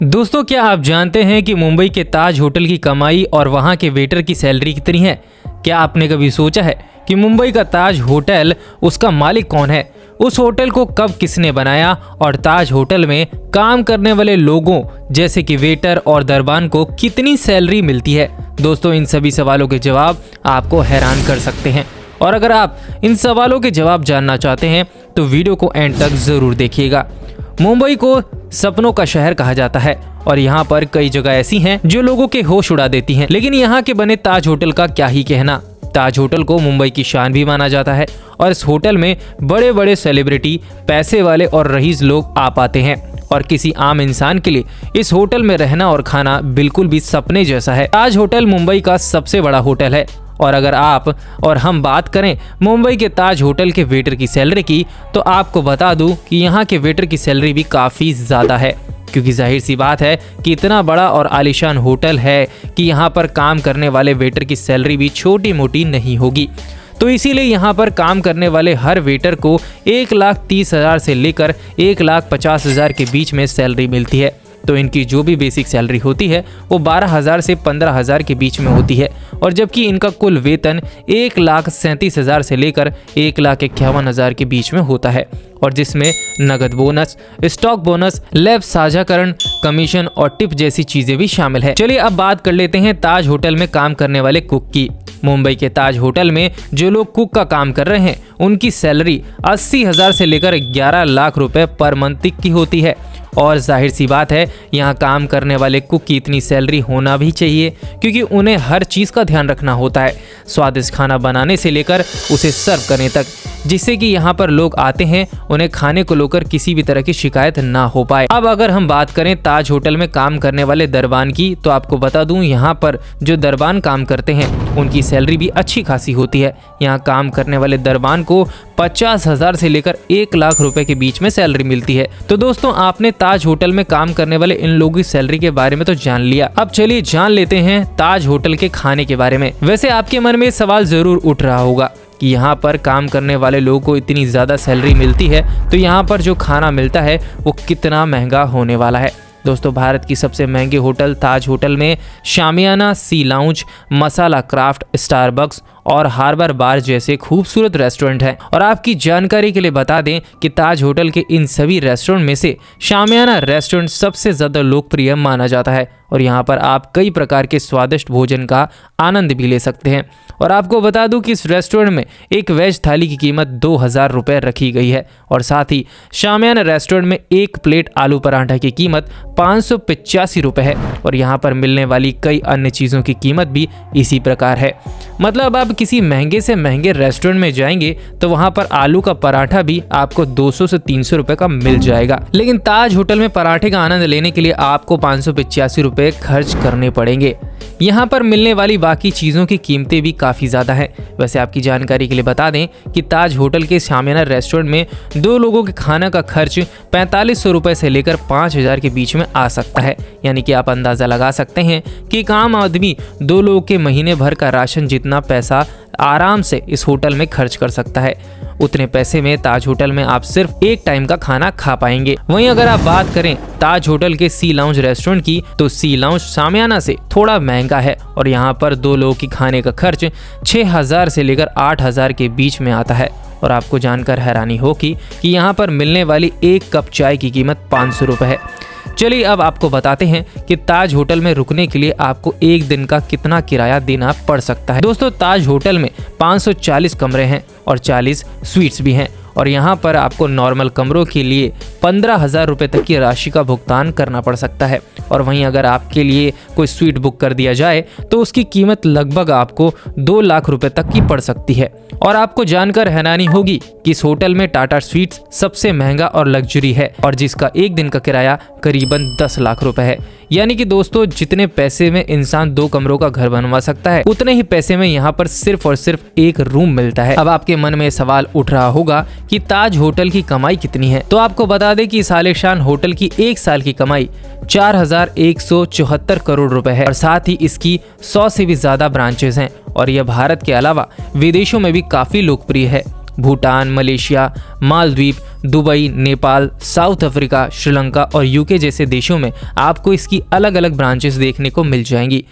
दोस्तों, क्या आप जानते हैं कि मुंबई के ताज होटल की कमाई और वहां के वेटर की सैलरी कितनी है? क्या आपने कभी सोचा है कि मुंबई का ताज होटल, उसका मालिक कौन है, उस होटल को कब किसने बनाया और ताज होटल में काम करने वाले लोगों जैसे कि वेटर और दरबान को कितनी सैलरी मिलती है? दोस्तों, इन सभी सवालों के जवाब आपको हैरान कर सकते हैं और अगर आप इन सवालों के जवाब जानना चाहते हैं तो वीडियो को एंड तक जरूर देखिएगा। मुंबई को सपनों का शहर कहा जाता है और यहाँ पर कई जगह ऐसी हैं जो लोगों के होश उड़ा देती हैं, लेकिन यहाँ के बने ताज होटल का क्या ही कहना। ताज होटल को मुंबई की शान भी माना जाता है और इस होटल में बड़े बड़े सेलिब्रिटी, पैसे वाले और रईस लोग आ पाते हैं और किसी आम इंसान के लिए इस होटल में रहना और खाना बिल्कुल भी सपने जैसा है। ताज होटल मुंबई का सबसे बड़ा होटल है और अगर आप और हम बात करें मुंबई के ताज होटल के वेटर की सैलरी की, तो आपको बता दूं कि यहाँ के वेटर की सैलरी भी काफ़ी ज़्यादा है, क्योंकि जाहिर सी बात है कि इतना बड़ा और आलीशान होटल है कि यहाँ पर काम करने वाले वेटर की सैलरी भी छोटी मोटी नहीं होगी। तो इसीलिए यहाँ पर काम करने वाले हर वेटर को 1,30,000 से लेकर 1,50,000 के बीच में सैलरी मिलती है। तो इनकी जो भी बेसिक सैलरी होती है वो 12,000 से 15,000 के बीच में होती है और जबकि इनका कुल वेतन 1,37,000 से लेकर 1,51,000 के बीच में होता है और जिसमें नगद बोनस, स्टॉक बोनस, लैब साझाकरण, कमीशन और टिप जैसी चीजें भी शामिल है। चलिए अब बात कर लेते हैं ताज होटल में काम करने वाले कुक की। मुंबई के ताज होटल में जो लोग कुक का काम कर रहे हैं उनकी सैलरी 80,000 से लेकर 11 लाख रुपए पर मंथ की होती है और जाहिर सी बात है यहाँ काम करने वाले कुक की इतनी सैलरी होना भी चाहिए, क्योंकि उन्हें हर चीज़ का ध्यान रखना होता है, स्वादिष्ट खाना बनाने से लेकर उसे सर्व करने तक, जिससे कि यहाँ पर लोग आते हैं उन्हें खाने को लेकर किसी भी तरह की शिकायत ना हो पाए। अब अगर हम बात करें ताज होटल में काम करने वाले दरबान की, तो आपको बता दूं यहाँ पर जो दरबान काम करते हैं उनकी सैलरी भी अच्छी खासी होती है। यहाँ काम करने वाले दरबान को 50,000 से लेकर 1 लाख रुपए के बीच में सैलरी मिलती है। तो दोस्तों, आपने ताज होटल में काम करने वाले इन लोगों की सैलरी के बारे में तो जान लिया, अब चलिए जान लेते हैं ताज होटल के खाने के बारे में। वैसे आपके मन में सवाल जरूर उठ रहा होगा कि यहाँ पर काम करने वाले लोगों को इतनी ज़्यादा सैलरी मिलती है तो यहाँ पर जो खाना मिलता है वो कितना महंगा होने वाला है। दोस्तों, भारत की सबसे महंगे होटल ताज होटल में शामियाना, सी लाउंज, मसाला क्राफ्ट, स्टारबक्स और हार्बर बार जैसे खूबसूरत रेस्टोरेंट हैं। और आपकी जानकारी के लिए बता दें कि ताज होटल के इन सभी रेस्टोरेंट में से शामियाना रेस्टोरेंट सबसे ज़्यादा लोकप्रिय माना जाता है और यहाँ पर आप कई प्रकार के स्वादिष्ट भोजन का आनंद भी ले सकते हैं। और आपको बता दूं कि इस रेस्टोरेंट में एक वेज थाली की कीमत 2,000 रुपये रखी गई है और साथ ही शामियाना रेस्टोरेंट में एक प्लेट आलू पराठा की कीमत 585 रुपये है और यहाँ पर मिलने वाली कई अन्य चीज़ों की कीमत भी इसी प्रकार है। मतलब आप किसी महंगे से महंगे रेस्टोरेंट में जाएंगे तो वहाँ पर आलू का पराठा भी आपको 200 से 300 रुपये का मिल जाएगा, लेकिन ताज होटल में पराठे का आनंद लेने के लिए आपको 585 रुपये खर्च करने पड़ेंगे। यहाँ पर मिलने वाली बाकी चीज़ों की कीमतें भी काफ़ी ज़्यादा हैं। वैसे आपकी जानकारी के लिए बता दें कि ताज होटल के शामियाना रेस्टोरेंट में 2 लोगों के खाना का खर्च 4500 रुपये से लेकर 5,000 के बीच में आ सकता है। यानी कि आप अंदाज़ा लगा सकते हैं कि एक आम आदमी 2 लोगों के महीने भर का राशन जितना पैसा आराम से इस होटल में खर्च कर सकता है। उतने पैसे में ताज होटल में आप सिर्फ एक टाइम का खाना खा पाएंगे। वहीं अगर आप बात करें ताज होटल के सी लाउंज रेस्टोरेंट की, तो सी लाउंज शामियाना से थोड़ा महंगा है और यहाँ पर 2 लोगों की खाने का खर्च 6,000 से लेकर 8,000 के बीच में आता है। और आपको जानकर हैरानी होगी कि यहाँ पर मिलने वाली एक कप चाय की कीमत 500 रुपये है। चलिए अब आपको बताते हैं कि ताज होटल में रुकने के लिए आपको एक दिन का कितना किराया देना पड़ सकता है। दोस्तों, ताज होटल में 540 कमरे हैं और 40 स्वीट्स भी हैं और यहाँ पर आपको नॉर्मल कमरों के लिए 15,000 रुपये तक की राशि का भुगतान करना पड़ सकता है और वहीं अगर आपके लिए कोई स्वीट बुक कर दिया जाए तो उसकी कीमत लगभग आपको 2 लाख रुपए तक की पड़ सकती है। और आपको जानकर हैरानी होगी कि इस होटल में टाटा स्वीट्स सबसे महंगा और लग्जरी है और जिसका एक दिन का किराया करीबन 10 लाख रुपए है। यानी कि दोस्तों, जितने पैसे में इंसान 2 कमरों का घर बनवा सकता है उतने ही पैसे में यहाँ पर सिर्फ और सिर्फ एक रूम मिलता है। अब आपके मन में सवाल उठ रहा होगा कि ताज होटल की कमाई कितनी है, तो आपको बता दें कि इस आलीशान होटल की एक साल की कमाई 4,174 करोड़ रुपए है और साथ ही इसकी 100 से भी ज्यादा ब्रांचेस हैं और यह भारत के अलावा विदेशों में भी काफी लोकप्रिय है। Bhutan, Malaysia, Maldives, Dubai, Nepal, south Africa, Sri Lanka और यूके जैसे देशों में आपको इसकी अलग अलग ब्रांचेस देखने को मिल जाएंगी।